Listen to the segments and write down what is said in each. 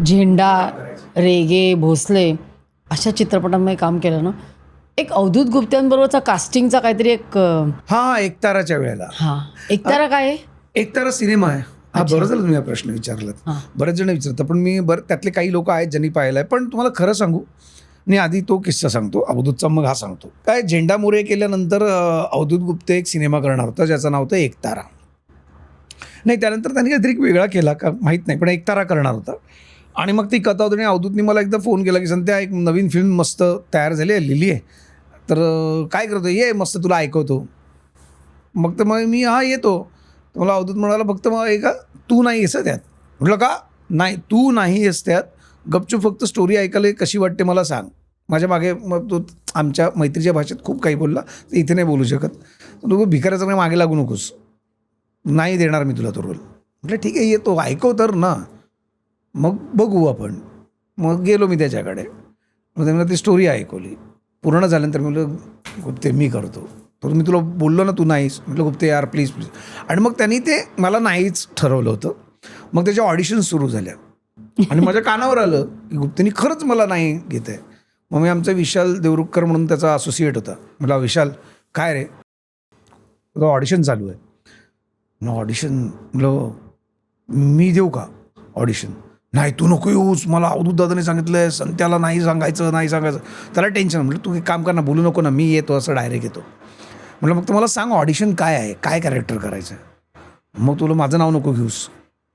झेंडा, रेगे, भोसले अशा चित्रपटांमध्ये काम केलं ना. एक अवधूत गुप्त्यांबरोबरचा कास्टिंगचा काहीतरी एक हा एकताराच्या वेळेला. हां, एकतारा काय आहे? एकतारा सिनेमा आहे हा. बरं झालं तुम्ही हा प्रश्न विचारलात. हां. बरेच जण विचारतात पण मी त्यातले काही लोक आहेत ज्यांनी पाहिलं आहे. पण तुम्हाला खरं सांगू, मी आधी तो किस्सा सांगतो अवधूतचा, मग हा सांगतो. काय झेंडा मोरे केल्यानंतर अवधूत गुप्ते एक सिनेमा करणार होता ज्याचं नाव होतं एकतारा. नाही, त्यानंतर त्यांनी काहीतरी वेगळा केला का माहीत नाही, पण एकतारा करणार होता. आणि मग ती कथा होती आणि अवधूतनी मला एकदा फोन केला की संध्या एक नवीन फिल्म मस्त तयार झाली आहे, लिहिली आहे, तर काय करतो, ये मस्त तुला ऐकवतो. मग मी हा येतो. तर मला अवधूत म्हणाला फक्त मग एका तू नाही आहेस त्यात. म्हटलं का नाही, तू नाही आहेस त्यात, गपचूप फक्त स्टोरी ऐकायला कशी वाटते मला सांग. माझ्या मागे मग तो आमच्या मैत्रीच्या भाषेत खूप काही बोलला, तर इथे नाही बोलू शकत. तू भिकाऱ्याचं काही मागे लागू नकोस, नाही देणार मी तुला तो रोल. म्हटलं ठीक आहे येतो, ऐकव तर ना, मग बघू आपण. मग गेलो मी त्याच्याकडे, मग त्यांना ती स्टोरी ऐकवली. पूर्ण झाल्यानंतर मी म्हटलं गुप्ते मी करतो. तर मी तुला बोललो ना तू नाहीस. म्हटलं गुप्ते यार प्लीज प्लीज. आणि मग त्यांनी ते मला नाहीच ठरवलं होतं. मग त्याच्या ऑडिशन्स सुरू झाल्या आणि माझ्या कानावर आलं की गुप्तेनी खरंच मला नाही घेत आहे. मग मी आमचा विशाल देवरुखकर म्हणून त्याचा असोसिएट होता. म्हटलं विशाल काय रे, तो ऑडिशन चालू आहे. मग ऑडिशन म्हटलं मी देऊ का ऑडिशन? नाही तू नको येऊस, मला अवधूत दादाने सांगितलं आहे संत्याला नाही सांगायचं नाही सांगायचं. त्याला टेन्शन. म्हटलं तू एक काम कर ना, बोलू नको ना, मी येतो असं डायरेक्ट येतो. म्हटलं मग तुम्हाला सांग ऑडिशन काय आहे, काय कॅरेक्टर करायचं आहे, मग तुला माझं नाव नको घेऊस.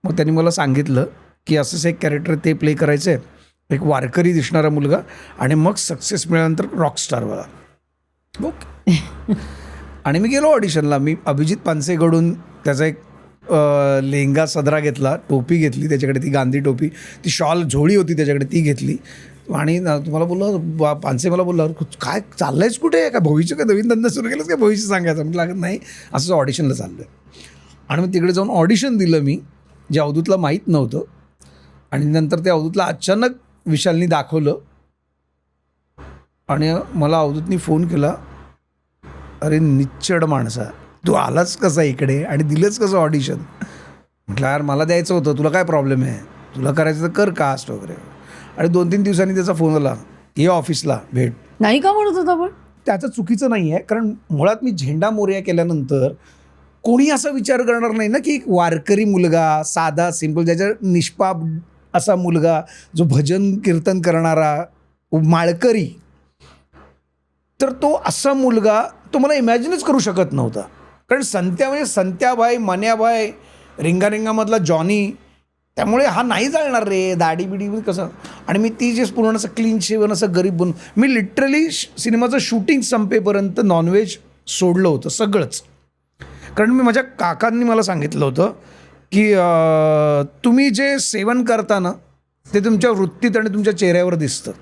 मग त्यांनी मला सांगितलं की असंच एक कॅरेक्टर ते प्ले करायचं आहे, एक वारकरी दिसणारा मुलगा, आणि मग सक्सेस मिळाल्यानंतर रॉकस्टारवाला. ओके. आणि मी गेलो ऑडिशनला. मी अभिजित पानसेकडून त्याचा एक लेहंगा सदरा घेतला, टोपी घेतली त्याच्याकडे, ती गांधी टोपी, ती शॉल झोळी होती त्याच्याकडे, ती घेतली. आणि तुम्हाला बोललो पानसे मला बोलला काय चाललंयच कुठे, काय भविष्य, काय नवीन धंदा सुरू केलंच काय भविष्य सांगायचं. म्हटलं लागत नाही, असंच ऑडिशनला चाललं आहे. आणि मग तिकडे जाऊन ऑडिशन दिलं मी, जे अवधूतला माहीत नव्हतं. आणि नंतर ते अवधूतला अचानक विशालनी दाखवलं आणि मला अवधूतनी फोन केला, अरे निच्चड माणसा, तू आलाच कसा इकडे आणि दिलंच कसं ऑडिशन? म्हटलं यार मला द्यायचं होतं, तुला काय प्रॉब्लेम आहे, तुला करायचं तर कर कास्ट वगैरे. आणि 2-3 दिवसांनी त्याचा फोन आला, ये ऑफिसला भेट. नाही का म्हणत होता पण? त्याचं चुकीचं नाही आहे, कारण मुळात मी झेंडा मोरया केल्यानंतर कोणी असा विचार करणार नाही ना की एक वारकरी मुलगा, साधा सिंपल, ज्याच्या निष्पाप असा मुलगा, जो भजन कीर्तन करणारा माळकरी, तर तो असा मुलगा तो मला इमॅजिनच करू शकत नव्हता. कारण संत्या म्हणजे संत्याबाई, मन्याबाई, रिंगारिंगामधला जॉनी, त्यामुळे हा नाही चालणार रे, दाढी बिडी कसं. आणि मी ती जे पूर्ण असं क्लीन शेवन असं गरीब बनून, मी लिटरली सिनेमाचं शूटिंग संपेपर्यंत नॉनव्हेज सोडलं होतं सगळंच. कारण मी माझ्या काकांनी मला सांगितलं होतं की तुम्ही जे सेवन करता ना ते तुमच्या वृत्तीत आणि तुमच्या चेहऱ्यावर दिसतं.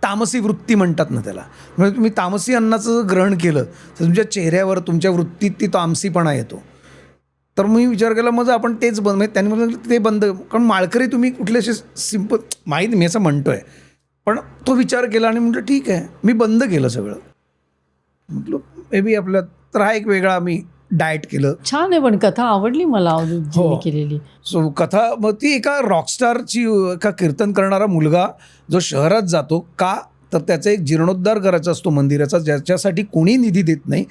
तामसी वृत्ती म्हणतात ना त्याला. म्हणजे तुम्ही तामसी अन्नाचं ग्रहण केलं तर तुमच्या चेहऱ्यावर, तुमच्या वृत्तीत ती तामसीपणा येतो. तर मी विचार केला मग आपण तेच बंद, म्हणजे त्यांनी म्हटलं ते बंद, कारण माळकरी तुम्ही कुठले असे सिम्पल, माहीत मी असं म्हणतो आहे, पण तो विचार केला आणि म्हटलं ठीक आहे, मी बंद केलं सगळं. म्हटलं मे बी आपल्या, तर हा एक वेगळा मी डाएट केलं. छान आहे, पण कथा आवडली मला अवधूतजींनी केलेली. सो कथा मग ती एका रॉकस्टारची, एका कीर्तन करणारा मुलगा जो शहरात जातो का, तर त्याचा एक जीर्णोद्धार करायचा असतो मंदिराचा, ज्याच्यासाठी कोणी निधी देत नाही.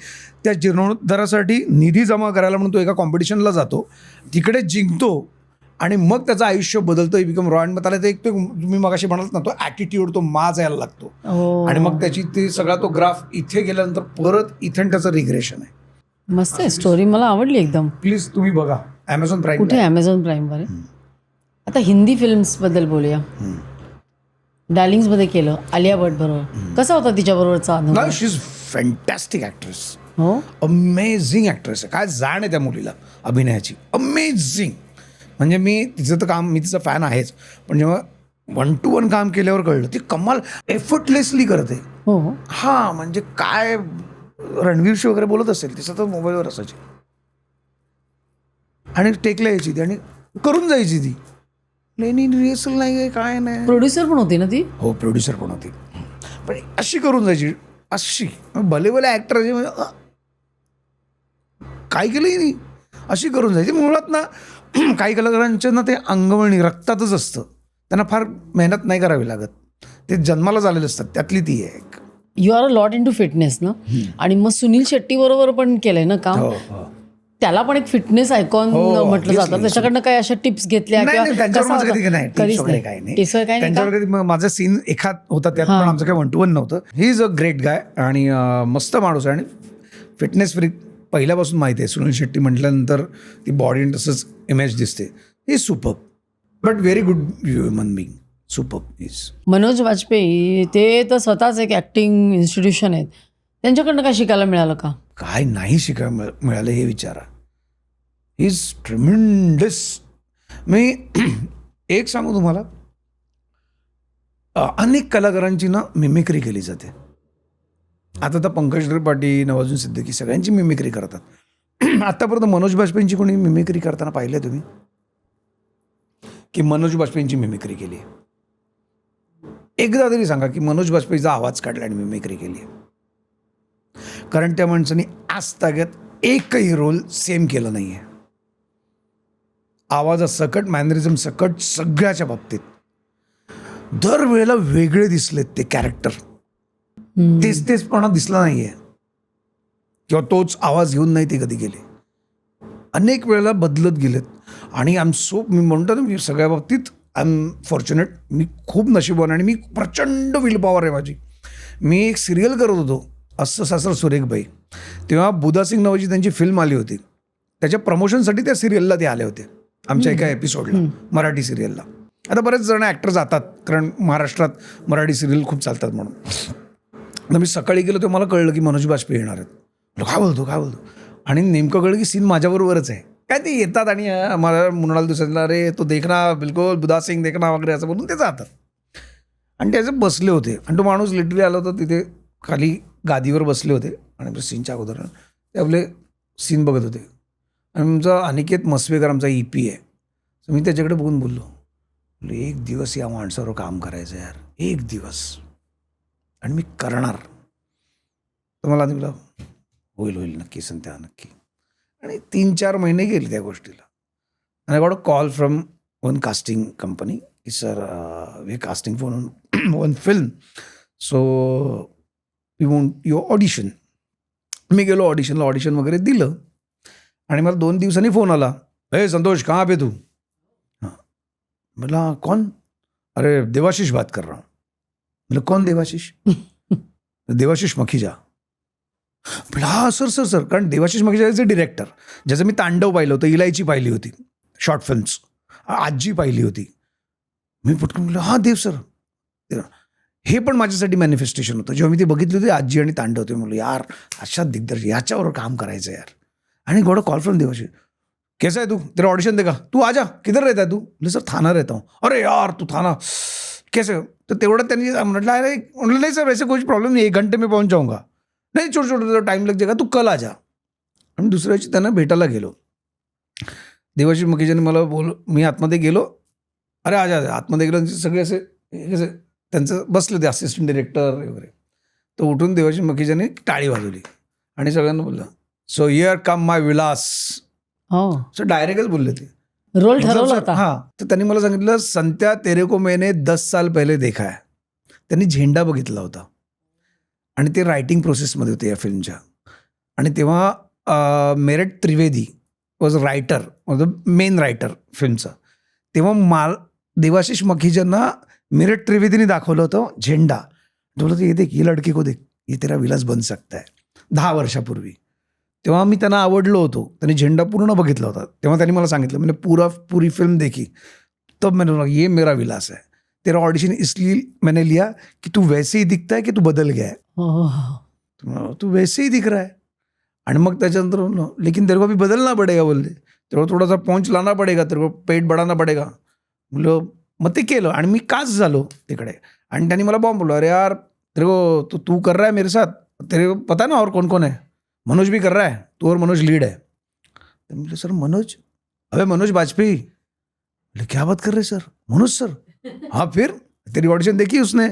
त्या जीर्णोद्धारासाठी निधी जमा करायला म्हणून तो एका कॉम्पिटिशनला जातो, तिकडे जिंकतो आणि मग त्याचं आयुष्य बदलतं. He become raw. आणि मग त्याला ते एक, तुम्ही मगाशी म्हणालात ना, तो ॲटिट्यूड, तो माज यायला लागतो. आणि मग त्याची ती सगळा तो ग्राफ इथे गेल्यानंतर परत इथे त्याचं रिग्रेशन आहे. मस्त आहे स्टोरी, मला आवडली एकदम. प्लीज तुम्ही बघा, ॲमेझॉन प्राईम. कुठे? ॲमेझॉन प्राईमवर आहे. आता हिंदी फिल्म्सबद्दल बोलूया. डार्लिंग्समध्ये केलं आलिया भट बरोबर, कसा होता तिच्याबरोबरचा अनुभव? शी इज फॅन्टॅस्टिक ॲक्ट्रेस. हो, अमेझिंग ॲक्ट्रेस आहे. काय जाण आहे त्या मुलीला अभिनयाची, अमेझिंग. म्हणजे मी तिचं तर काम, मी तिचा फॅन आहेच, पण जेव्हा 1 to 1 काम केल्यावर कळलं ती कमाल एफर्टलेसली करते. हो, हां, म्हणजे काय रणवीरशी वगैरे बोलत असेल तिचं तर मोबाईलवर असायची आणि टेकला यायची ती आणि करून जायची ती. लेनी रिहर्सल नाही आहे, काय नाही. प्रोड्युसर पण होती ना ती? हो, प्रोड्युसर पण होती, पण अशी करून जायची, अशी भले भले ॲक्टर काय केलंही नाही, अशी करून जायची. मुळात ना काही कलाकारांच्या ना ते अंगवळणी रक्तातच असतं. त्यांना फार मेहनत नाही करावी लागत, ते जन्माला झालेले असतात, त्यातली ती आहे एक. You are a lot into fitness ना. आणि मग सुनील शेट्टी बरोबर पण केलंय ना काम. त्याला पण एक फिटनेस आयकॉन हो, म्हटलं जातं. त्याच्याकडनं काय अशा टिप्स घेतल्या नाही, किंवा त्यांच्यावर कसा माझं होता? कधी नाही कधीच टिप्स वगैरे नाही. काही नाही. टिप्स वगैरे काही नाही का? त्यांच्यावर कधी माझा सीन एखाद होता, त्यात पण आमचं काही 1-to-1 नव्हतं. He is a great guy आणि मस्त माणूस आहे आणि फिटनेस फ्रीक पहिल्यापासून माहिती आहे. सुनील शेट्टी म्हटल्यानंतर ती बॉडी तसंच इमेज दिसते. ही superb but very good human being. Superb is. Manoj Vajpayee ते तर स्वतःच एक ऍक्टिंग इन्स्टिट्यूशन आहेत. त्यांच्याकडनं काय शिकायला मिळालं का? काय नाही शिकायला मिळालं हे विचारा. Is tremendous. मी एक सांगू तुम्हाला, अनेक कलाकारांची ना मिमिक्री केली जाते. आता तर पंकज त्रिपाठी, नवाजुद्दीन सिद्दीकी सगळ्यांची मिमिक्री करतात. आत्तापर्यंत मनोज बाजपेयींची कोणी मिमिक्री करताना पाहिलं तुम्ही की मनोज बाजपेयींची मिमिक्री केली आहे? एकदा तरी सांगा की मनोज बाजपेयीचा आवाज काढला आणि मिमिक्री केली आहे. कारण त्या माणसाने आज ताग्यात एकही रोल सेम केला नाही आहे. आवाजासकट, मॅनरिझम सकट, सगळ्याच्या बाबतीत दरवेळेला वेगळे दिसलेत ते कॅरेक्टर. तेचपणा दिसला नाहीये किंवा तोच आवाज घेऊन नाही ते कधी गेले. अनेक वेळेला बदलत गेलेत आणि मी म्हणतो ना, मी सगळ्या बाबतीत आय एम फॉर्च्युनेट. मी खूप नशीबवान आणि मी प्रचंड विल पॉवर आहे माझी. मी एक सिरियल करत होतो, अस्स सासर सुरेखबाई. तेव्हा बुधा सिंग नावाची त्यांची फिल्म आली होती. त्याच्या प्रमोशनसाठी त्या सिरियलला ते आले होते, आमच्या एका एपिसोडला, मराठी सिरियलला. आता बरेच जण ॲक्टर जातात कारण महाराष्ट्रात मराठी सिरियल खूप चालतात म्हणून. तर मी सकाळी गेलो तेव्हा मला कळलं की मनोज बाजपेयी येणार आहेत. काय बोलतो आणि नेमकं कळलं की सीन माझ्याबरोबरच आहे. काय ते येतात आणि मला म्हणाल दुसऱ्याला, अरे तो देखना बिलकुल बुधा सिंग देखना वगैरे असं बोलून ते जातात. आणि त्याचे बसले होते आणि तो माणूस लिटरली आला होता तिथे, खाली गादीवर बसले होते आणि सीनच्या अगोदर ते आपले सीन बघत होते. आणि आमचा अनिकेत मस्वेकर आमचा EP आहे. तर मी त्याच्याकडे बघून बोललो, एक दिवस या माणसावर काम करायचं यार, एक दिवस, आणि मी करणार. तर मला तुला होईल नक्की संत्या, नक्की. आणि 3-4 महिने गेले त्या गोष्टीला. आणि I got a call from one casting company की sir we casting for one film, so we want your audition. मी गेलो ऑडिशनला, ऑडिशन वगैरे दिलं आणि मला 2 दिवसांनी फोन आला, हे संतोष कहाँ पे तू? हाँ. बोला कौन? अरे देवाशीष बात कर रहा हूँ. बोला कौन देवाशीष? देवाशीष मखीजा. बोला हा सर. कारण देवाशीष मखीजाचे डिरेक्टर, ज्याचं मी तांडव पाहिलं होतं, इलायची पाहिली होती, शॉर्ट फिल्म्स, आजी पाहिली होती. मी पटकन म्हटलं हां देव सर. हे पण माझ्यासाठी मॅनिफेस्टेशन होतं. जेव्हा मी ते बघितले होते आजी आणि तांडव, ते म्हटलं यार अशा दिग्दर्शक याच्यावर काम करायचं यार. आणि got a call from Devashish, कैसा है तू, तेरा ऑडिशन देगा, तू आजा, किधर रहता है तू? बोले सर थाना रहता हूँ. अरे यार तू थाना कैसे? तर तेवढं त्यांनी म्हटलं नाही सर वैसे कोई प्रॉब्लम नहीं, 1 घंटे में पहुंच जाऊंगा. नाही छोटा टाइम लग जाएगा, तू कल आ जा. आणि दुसऱ्या दिवशी त्यांना भेटायला गेलो. देवाशीष मखीजाने मला मी आतमध्ये गेलो, अरे आजा आतमध्ये गेलो, सगळे असे त्यांचं बसले होते असिस्टंट डिरेक्टर वगैरे. तर उठून देवाशीष मखीजाने टाळी वाजवली आणि सगळ्यांना बोललं, so here come my Vilas. So डायरेक्टच बोलले ते. रोल ठरवला होता. हां. तर त्यांनी मला सांगितलं, संत्या तेरे को मैंने 10 साल पहले देखा है. त्यांनी झेंडा बघितला होता आणि ते रायटिंग प्रोसेसमध्ये होते या फिल्मच्या. आणि तेव्हा Meerut Trivedi was writer, main writer फिल्मचा. तेव्हा देवाशीष मखीजांना मेरठ त्रिवेदीने दाखवलं होतं झेंडा. बोलतो ये देख, ये लडके को देख, ये तेरा विलास बन सकता है. 10 वर्षापूर्वी. तेव्हा मी त्यांना आवडलो होतो. त्यांनी झेंडा पूर्ण बघितला होता. तेव्हा त्यांनी मला सांगितलं, मैंने पूरी फिल्म देखी, तब मैंने बोला ये मेरा विलास है. तेरा ऑडिशन इसलिए मैंने लिया कि तू वैसे ही दिखता है कि तू बदल गया है. तू वैसे ही दिख रहा है. आणि मग त्याच्यानंतर लेकिन तेरे को भी बदलना पडेगा बोलले, तेव्हा थोडासा पॉइंट लाना पडेगा, तेरे को पेट बढ़ाना पडेगा. बोललो मग ते केलं आणि मी काच झालो तिकडे. आणि त्यांनी मला बॉम्ब बोललो, अरे यार तेरे को तू कर रहा है मेरे साथ, तेरे को पता ना और कौन कौन है? मनोज भी कर रहा है, तू और मनोज लीड है. तो बोले सर मनोज, अबे मनोज बाजपेयी. बोले क्या बात कर रहे सर? मनोज सर. हाँ फिर तेरी ऑडिशन देखी उसने,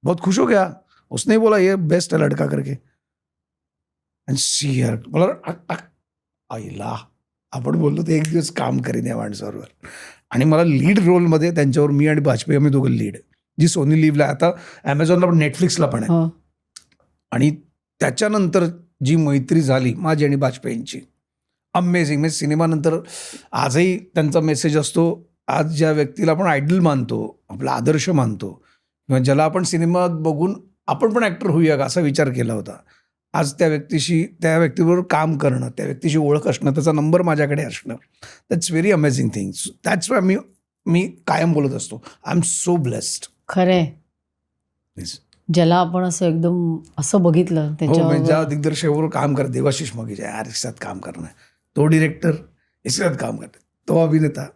बहुत खुश हो गया, उसने ही बोला ये बेस्ट है लड़का करके. आणि सी यार मला आईला आपण बोललो ते एक दिवस काम करीन या माणसाबरोबर. आणि मला लीड रोलमध्ये त्यांच्यावर, मी आणि वाजपेयी आम्ही दोघं लीड, जी सोनी लिव्हला आता ॲमेझॉनला पण नेटफ्लिक्सला पण आहे. हो. आणि त्याच्यानंतर जी मैत्री झाली माझी आणि वाजपेयींची, अमेझिंग. म्हणजे सिनेमानंतर आजही त्यांचा मेसेज असतो, आज ज्या व्यक्तीला आपण आयडल मानतो, आपला आदर्श मानतो, किंवा ज्याला आपण सिनेमात बघून आपण पण ॲक्टर होऊया का असा विचार केला होता, आज त्या व्यक्तीबरोबर काम करणं, त्या व्यक्तीशी ओळख असणं, त्याचा नंबर माझ्याकडे असणं, that's very amazing thing. That's why मी कायम बोलत असतो, आय एम सो ब्लेस्ड. खरंय. ज्याला आपण असं एकदम असं बघितलं हो, त्याच्यावर म्हणजे ज्या दिग्दर्शकाबरोबर काम करत, देवाशिष मगेश यार एकसाथ काम करणं, तो डिरेक्टर एकसाथ काम करत, तो अभिनेता,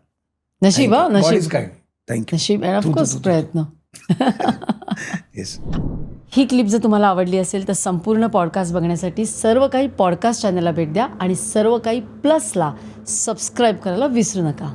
नशीब. हा, नशीब. काय थँक्यू. नशीब अँड ऑफकोर्स प्रयत्न. येस. ही क्लिप जर तुम्हाला आवडली असेल तर संपूर्ण पॉडकास्ट बघण्यासाठी सर्व काही पॉडकास्ट चॅनलला भेट द्या आणि सर्व काही प्लसला सबस्क्राईब करायला विसरू नका.